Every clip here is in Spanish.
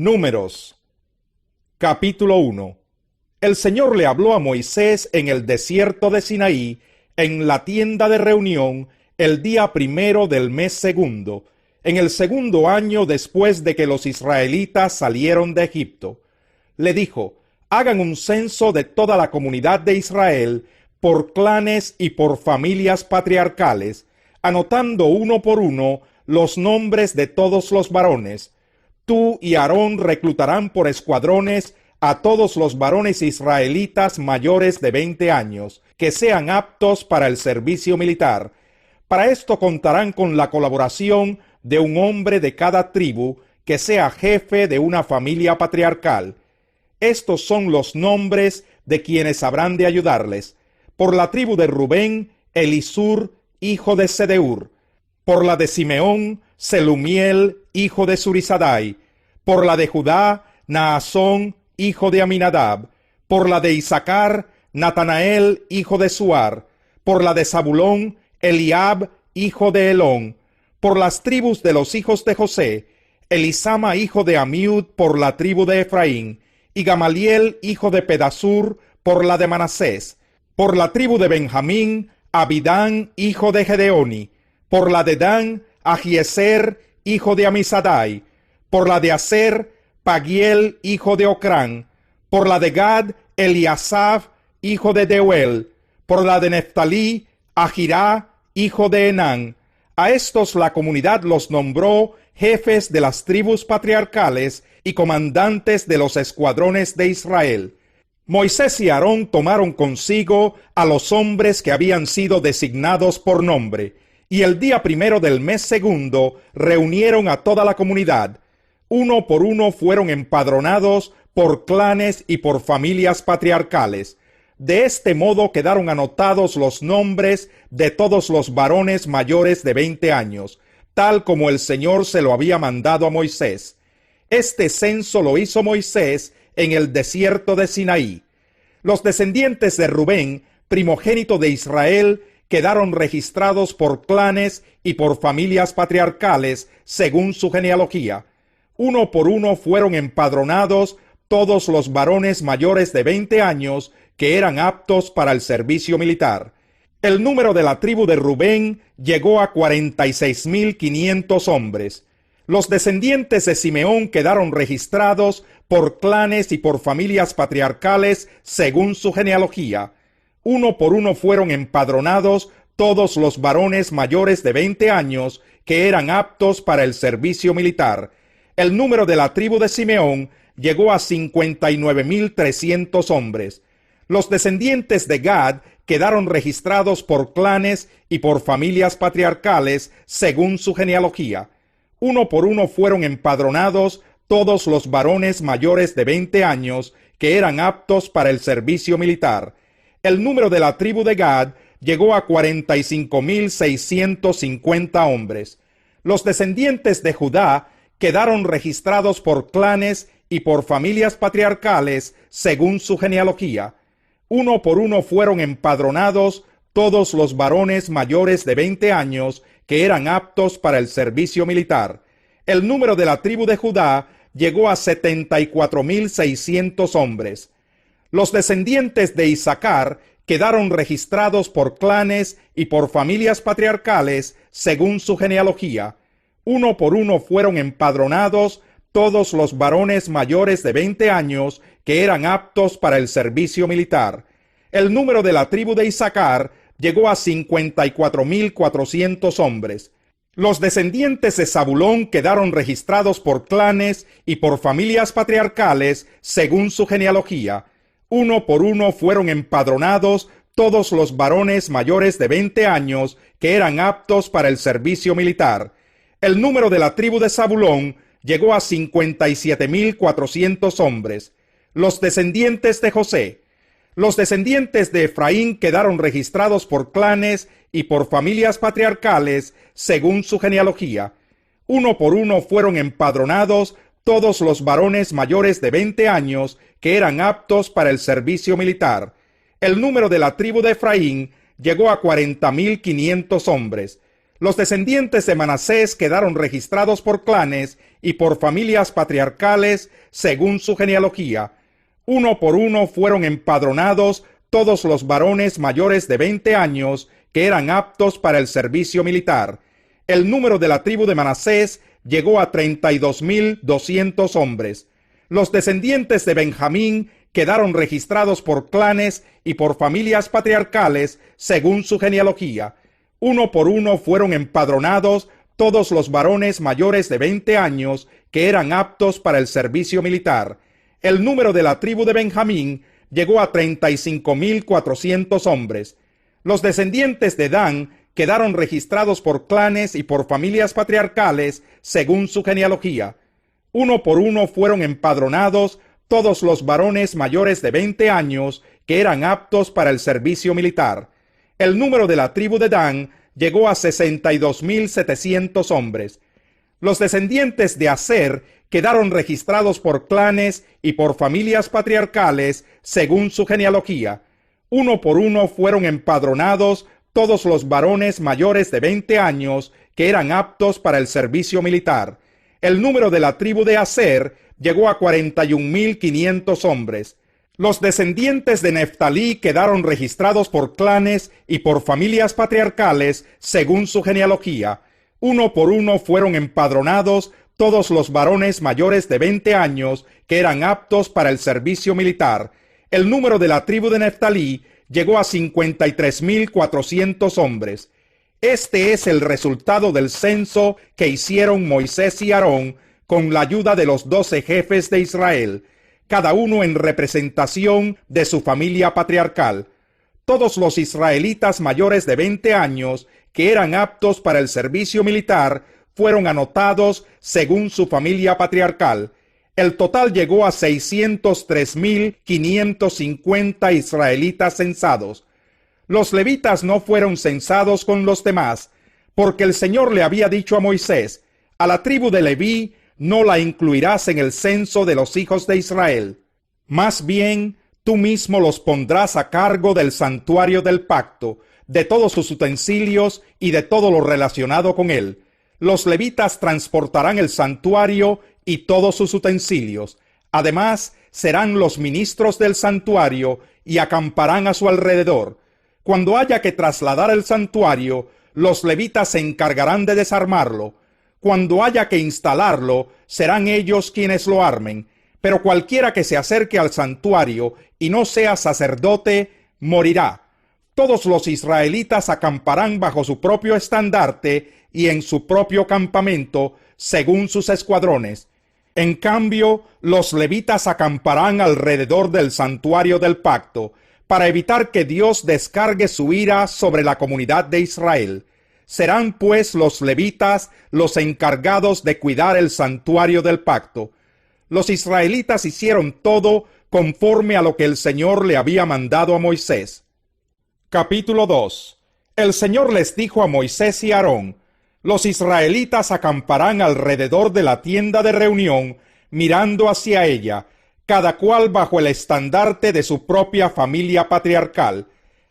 Números, capítulo 1. El Señor le habló a Moisés en el desierto de Sinaí, en la tienda de reunión, el día primero del mes segundo, en el segundo año después de que los israelitas salieron de Egipto. Le dijo: hagan un censo de toda la comunidad de Israel, por clanes y por familias patriarcales, anotando uno por uno los nombres de todos los varones. Tú y Aarón reclutarán por escuadrones a todos los varones israelitas mayores de 20 años, que sean aptos para el servicio militar. Para esto contarán con la colaboración de un hombre de cada tribu, que sea jefe de una familia patriarcal. Estos son los nombres de quienes habrán de ayudarles. Por la tribu de Rubén, Elisur, hijo de Sedeur. Por la de Simeón, Selumiel, hijo de Zurisadai. Por la de Judá, Naasón, hijo de Aminadab. Por la de Isaacar, Natanael, hijo de Suar. Por la de Zabulón, Eliab, hijo de Elón. Por las tribus de los hijos de José, Elisama, hijo de Amiud, por la tribu de Efraín, y Gamaliel, hijo de Pedasur, por la de Manasés. Por la tribu de Benjamín, Abidán, hijo de Gedeoni. Por la de Dan, Ahiezer, hijo de Amisadai. Por la de Aser, Pagiel, hijo de Ocrán. Por la de Gad, Eliasaf, hijo de Deuel. Por la de Neftalí, Ahirá, hijo de Enán. A estos la comunidad los nombró jefes de las tribus patriarcales y comandantes de los escuadrones de Israel. Moisés y Aarón tomaron consigo a los hombres que habían sido designados por nombre, y el día primero del mes segundo reunieron a toda la comunidad. Uno por uno fueron empadronados por clanes y por familias patriarcales. De este modo quedaron anotados los nombres de todos los varones mayores de 20 años, tal como el Señor se lo había mandado a Moisés. Este censo lo hizo Moisés en el desierto de Sinaí. Los descendientes de Rubén, primogénito de Israel, quedaron registrados por clanes y por familias patriarcales según su genealogía. Uno por uno fueron empadronados todos los varones mayores de 20 años que eran aptos para el servicio militar. El número de la tribu de Rubén llegó a 46.500 hombres. Los descendientes de Simeón quedaron registrados por clanes y por familias patriarcales según su genealogía. Uno por uno fueron empadronados todos los varones mayores de 20 años que eran aptos para el servicio militar. El número de la tribu de Simeón llegó a 59.300 hombres. Los descendientes de Gad quedaron registrados por clanes y por familias patriarcales según su genealogía. Uno por uno fueron empadronados todos los varones mayores de 20 años que eran aptos para el servicio militar. El número de la tribu de Gad llegó a 45.650 hombres. Los descendientes de Judá quedaron registrados por clanes y por familias patriarcales según su genealogía. Uno por uno fueron empadronados todos los varones mayores de 20 años que eran aptos para el servicio militar. El número de la tribu de Judá llegó a 74.600 hombres. Los descendientes de Isaacar quedaron registrados por clanes y por familias patriarcales según su genealogía. Uno por uno fueron empadronados todos los varones mayores de 20 años que eran aptos para el servicio militar. El número de la tribu de Isaacar llegó a 54.400 hombres. Los descendientes de Zabulón quedaron registrados por clanes y por familias patriarcales según su genealogía. Uno por uno fueron empadronados todos los varones mayores de 20 años que eran aptos para el servicio militar. El número de la tribu de Zabulón llegó a 57.400 hombres. Los descendientes de José. Los descendientes de Efraín quedaron registrados por clanes y por familias patriarcales según su genealogía. Uno por uno fueron empadronados todos los varones mayores de 20 años que eran aptos para el servicio militar. El número de la tribu de Efraín llegó a 40.500 hombres. Los descendientes de Manasés quedaron registrados por clanes y por familias patriarcales según su genealogía. Uno por uno fueron empadronados todos los varones mayores de 20 años que eran aptos para el servicio militar. El número de la tribu de Manasés llegó a 32,200 hombres. Los descendientes de Benjamín quedaron registrados por clanes y por familias patriarcales según su genealogía. Uno por uno fueron empadronados todos los varones mayores de 20 años que eran aptos para el servicio militar. El número de la tribu de Benjamín llegó a 35,400 hombres. Los descendientes de Dan quedaron registrados por clanes y por familias patriarcales según su genealogía. Uno por uno fueron empadronados todos los varones mayores de 20 años que eran aptos para el servicio militar. El número de la tribu de Dan llegó a 62,700 hombres. Los descendientes de Aser quedaron registrados por clanes y por familias patriarcales según su genealogía. Uno por uno fueron empadronados todos los varones mayores de 20 años que eran aptos para el servicio militar. El número de la tribu de Aser llegó a 41,500 hombres. Los descendientes de Neftalí quedaron registrados por clanes y por familias patriarcales según su genealogía. Uno por uno fueron empadronados todos los varones mayores de 20 años que eran aptos para el servicio militar. El número de la tribu de Neftalí llegó a 53,400 hombres. Este es el resultado del censo que hicieron Moisés y Aarón con la ayuda de los 12 jefes de Israel, cada uno en representación de su familia patriarcal. Todos los israelitas mayores de 20 años que eran aptos para el servicio militar fueron anotados según su familia patriarcal. El total llegó a 603,550 israelitas censados. Los levitas no fueron censados con los demás, porque el Señor le había dicho a Moisés: a la tribu de Leví no la incluirás en el censo de los hijos de Israel. Más bien, tú mismo los pondrás a cargo del santuario del pacto, de todos sus utensilios y de todo lo relacionado con él. Los levitas transportarán el santuario y todos sus utensilios. Además, serán los ministros del santuario y acamparán a su alrededor. Cuando haya que trasladar el santuario, los levitas se encargarán de desarmarlo. Cuando haya que instalarlo, serán ellos quienes lo armen. Pero cualquiera que se acerque al santuario y no sea sacerdote, morirá. Todos los israelitas acamparán bajo su propio estandarte y en su propio campamento, según sus escuadrones. En cambio, los levitas acamparán alrededor del santuario del pacto, para evitar que Dios descargue su ira sobre la comunidad de Israel. Serán pues los levitas los encargados de cuidar el santuario del pacto. Los israelitas hicieron todo conforme a lo que el Señor le había mandado a Moisés. Capítulo 2. El Señor les dijo a Moisés y Aarón: los israelitas acamparán alrededor de la tienda de reunión, mirando hacia ella, cada cual bajo el estandarte de su propia familia patriarcal.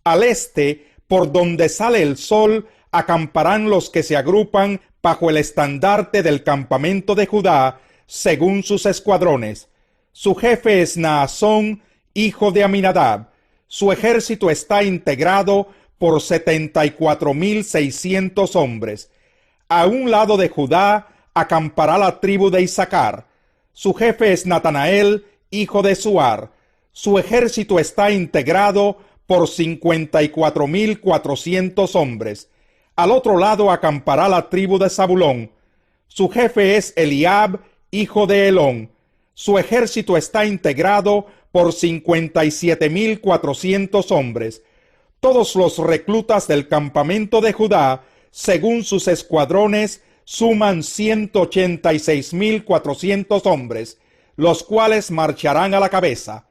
Al este, por donde sale el sol, acamparán los que se agrupan bajo el estandarte del campamento de Judá, según sus escuadrones. Su jefe es Naasón, hijo de Aminadab. Su ejército está integrado por 74,600 hombres. A un lado de Judá acampará la tribu de Isaacar. Su jefe es Natanael, hijo de Suar. Su ejército está integrado por 54,400 hombres. Al otro lado acampará la tribu de Zabulón. Su jefe es Eliab, hijo de Helón. Su ejército está integrado por 57,400 hombres. Todos los reclutas del campamento de Judá, según sus escuadrones, suman 186,400 hombres, los cuales marcharán a la cabeza.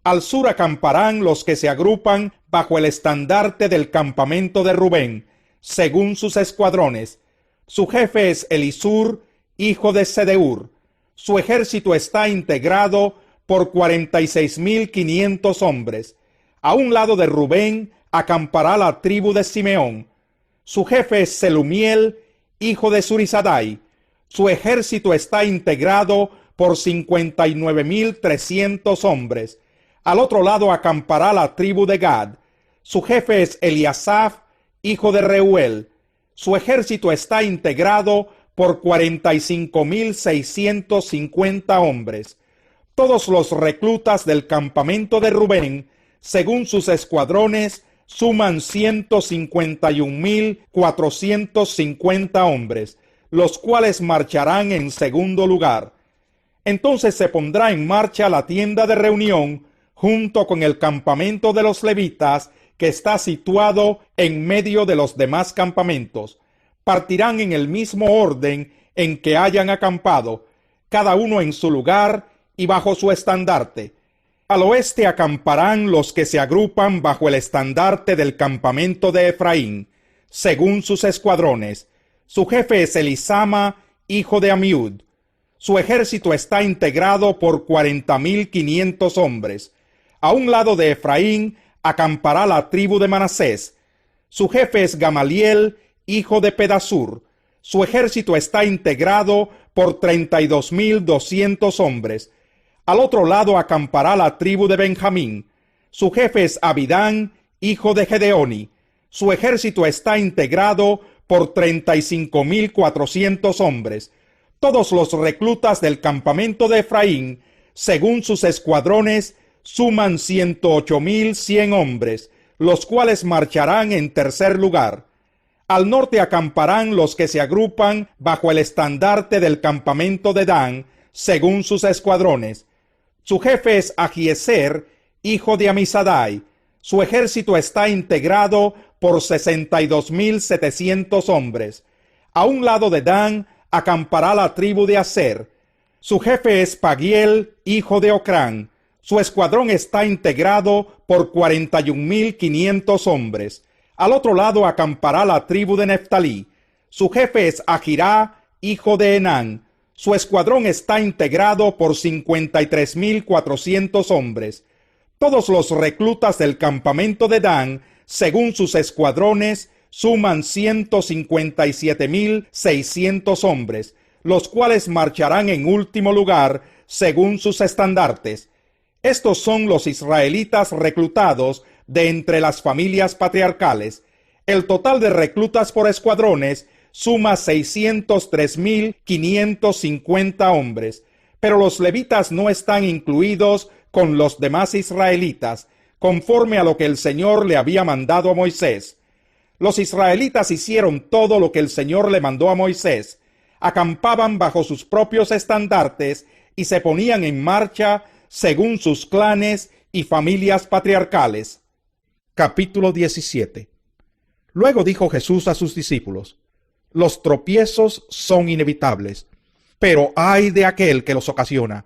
Al sur acamparán los que se agrupan bajo el estandarte del campamento de Rubén, según sus escuadrones. Su jefe es Elisur, hijo de Sedeur. Su ejército está integrado por 46,500 hombres. A un lado de Rubén acampará la tribu de Simeón. Su jefe es Selumiel, hijo de Zurisadai. Su ejército está integrado por 59,300 hombres. Al otro lado acampará la tribu de Gad. Su jefe es Eliasaf, hijo de Reuel. Su ejército está integrado por 45,650 hombres. Todos los reclutas del campamento de Rubén, según sus escuadrones, suman 151,450 hombres, los cuales marcharán en segundo lugar. Entonces se pondrá en marcha la tienda de reunión junto con el campamento de los levitas, que está situado en medio de los demás campamentos. Partirán en el mismo orden en que hayan acampado, cada uno en su lugar y bajo su estandarte. Al oeste acamparán los que se agrupan bajo el estandarte del campamento de Efraín, según sus escuadrones. Su jefe es Elisama, hijo de Amiud. Su ejército está integrado por 40,500 hombres. A un lado de Efraín acampará la tribu de Manasés. Su jefe es Gamaliel, hijo de Pedasur. Su ejército está integrado por 32,200 hombres. Al otro lado acampará la tribu de Benjamín. Su jefe es Abidán, hijo de Gedeoni. Su ejército está integrado por 35,400 hombres. Todos los reclutas del campamento de Efraín, según sus escuadrones, suman 108,100 hombres, los cuales marcharán en tercer lugar. Al norte acamparán los que se agrupan bajo el estandarte del campamento de Dan, según sus escuadrones. Su jefe es Ahiezer, hijo de Amisadai. Su ejército está integrado por 62,700 hombres. A un lado de Dan acampará la tribu de Aser. Su jefe es Pagiel, hijo de Ocrán. Su escuadrón está integrado por 41,500 hombres. Al otro lado acampará la tribu de Neftalí. Su jefe es Ahirá, hijo de Enán. Su escuadrón está integrado por 53,400 hombres. Todos los reclutas del campamento de Dan, según sus escuadrones, suman 157,600 hombres, los cuales marcharán en último lugar, según sus estandartes. Estos son los israelitas reclutados de entre las familias patriarcales. El total de reclutas por escuadrones suma 603,550 hombres, pero los levitas no están incluidos con los demás israelitas, conforme a lo que el Señor le había mandado a Moisés. Los israelitas hicieron todo lo que el Señor le mandó a Moisés, acampaban bajo sus propios estandartes y se ponían en marcha según sus clanes y familias patriarcales. Capítulo 17. Luego dijo Jesús a sus discípulos: los tropiezos son inevitables, pero ay de aquel que los ocasiona.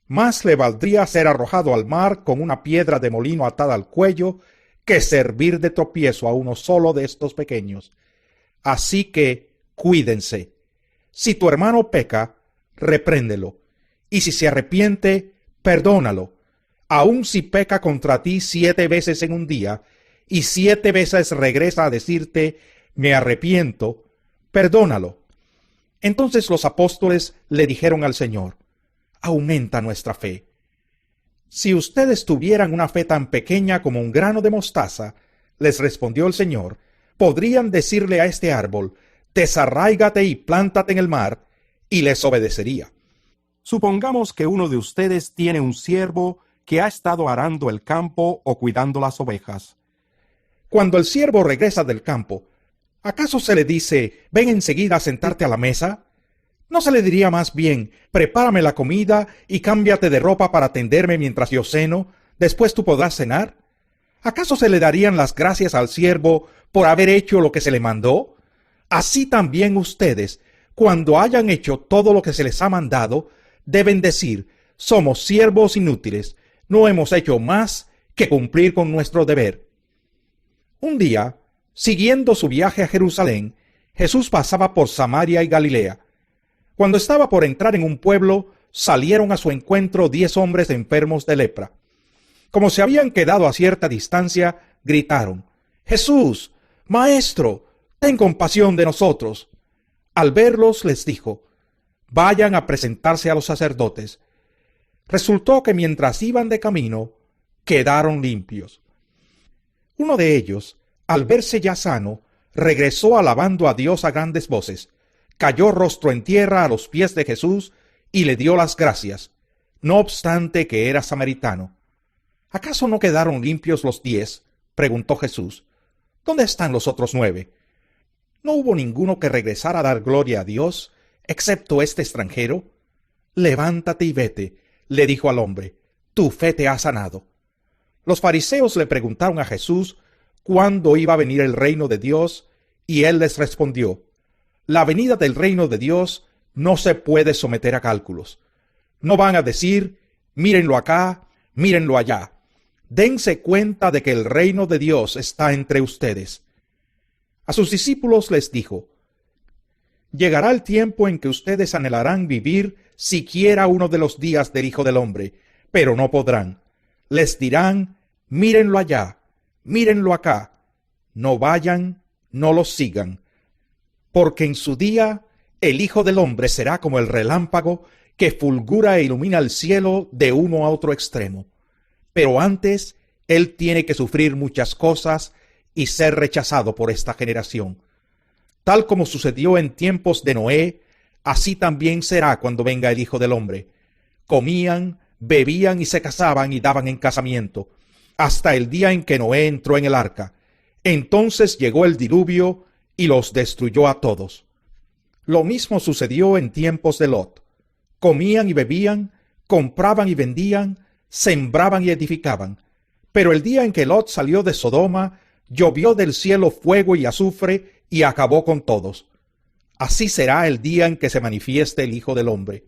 Más le valdría ser arrojado al mar con una piedra de molino atada al cuello que servir de tropiezo a uno solo de estos pequeños. Así que cuídense. Si tu hermano peca, repréndelo, y si se arrepiente, perdónalo. Aun si peca contra ti 7 veces en un día, y 7 veces regresa a decirte, me arrepiento, perdónalo. Entonces los apóstoles le dijeron al Señor: aumenta nuestra fe. Si ustedes tuvieran una fe tan pequeña como un grano de mostaza, les respondió el Señor, podrían decirle a este árbol, desarráigate y plántate en el mar, y les obedecería. Supongamos que uno de ustedes tiene un siervo que ha estado arando el campo o cuidando las ovejas. Cuando el siervo regresa del campo, ¿acaso se le dice, ven enseguida a sentarte a la mesa? ¿No se le diría más bien, prepárame la comida y cámbiate de ropa para atenderme mientras yo ceno, después tú podrás cenar? ¿Acaso se le darían las gracias al siervo por haber hecho lo que se le mandó? Así también ustedes, cuando hayan hecho todo lo que se les ha mandado, deben decir, somos siervos inútiles, no hemos hecho más que cumplir con nuestro deber. Un día, siguiendo su viaje a Jerusalén, Jesús pasaba por Samaria y Galilea. Cuando estaba por entrar en un pueblo, salieron a su encuentro 10 hombres enfermos de lepra. Como se habían quedado a cierta distancia, gritaron: Jesús, Maestro, ten compasión de nosotros. Al verlos les dijo, vayan a presentarse a los sacerdotes. Resultó que mientras iban de camino, quedaron limpios. Uno de ellos, al verse ya sano, regresó alabando a Dios a grandes voces, cayó rostro en tierra a los pies de Jesús y le dio las gracias, no obstante que era samaritano. ¿Acaso no quedaron limpios los 10? Preguntó Jesús. ¿Dónde están los otros 9? ¿No hubo ninguno que regresara a dar gloria a Dios, excepto este extranjero? Levántate y vete, le dijo al hombre, tu fe te ha sanado. Los fariseos le preguntaron a Jesús cuándo iba a venir el reino de Dios, y él les respondió, la venida del reino de Dios no se puede someter a cálculos. No van a decir, mírenlo acá, mírenlo allá. Dense cuenta de que el reino de Dios está entre ustedes. A sus discípulos les dijo, llegará el tiempo en que ustedes anhelarán vivir siquiera uno de los días del Hijo del Hombre, pero no podrán. Les dirán, mírenlo allá, mírenlo acá. No vayan, no los sigan. Porque en su día el Hijo del Hombre será como el relámpago que fulgura e ilumina el cielo de uno a otro extremo. Pero antes, él tiene que sufrir muchas cosas y ser rechazado por esta generación. Tal como sucedió en tiempos de Noé, así también será cuando venga el Hijo del Hombre. Comían, bebían y se casaban y daban en casamiento, hasta el día en que Noé entró en el arca. Entonces llegó el diluvio y los destruyó a todos. Lo mismo sucedió en tiempos de Lot. Comían y bebían, compraban y vendían, sembraban y edificaban. Pero el día en que Lot salió de Sodoma, llovió del cielo fuego y azufre y acabó con todos. Así será el día en que se manifieste el Hijo del Hombre.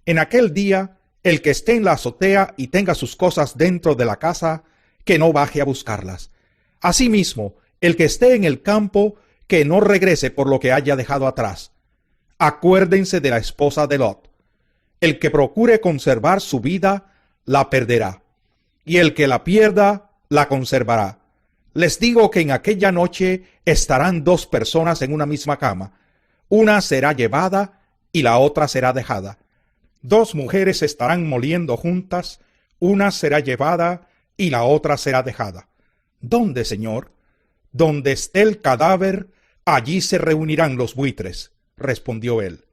En aquel día, el que esté en la azotea y tenga sus cosas dentro de la casa, que no baje a buscarlas. Asimismo, el que esté en el campo, que no regrese por lo que haya dejado atrás. Acuérdense de la esposa de Lot. El que procure conservar su vida, la perderá, y el que la pierda, la conservará. Les digo que en aquella noche estarán 2 personas en una misma cama. Una será llevada y la otra será dejada. 2 mujeres estarán moliendo juntas, una será llevada y la otra será dejada. ¿Dónde, Señor? Donde esté el cadáver, allí se reunirán los buitres, respondió él.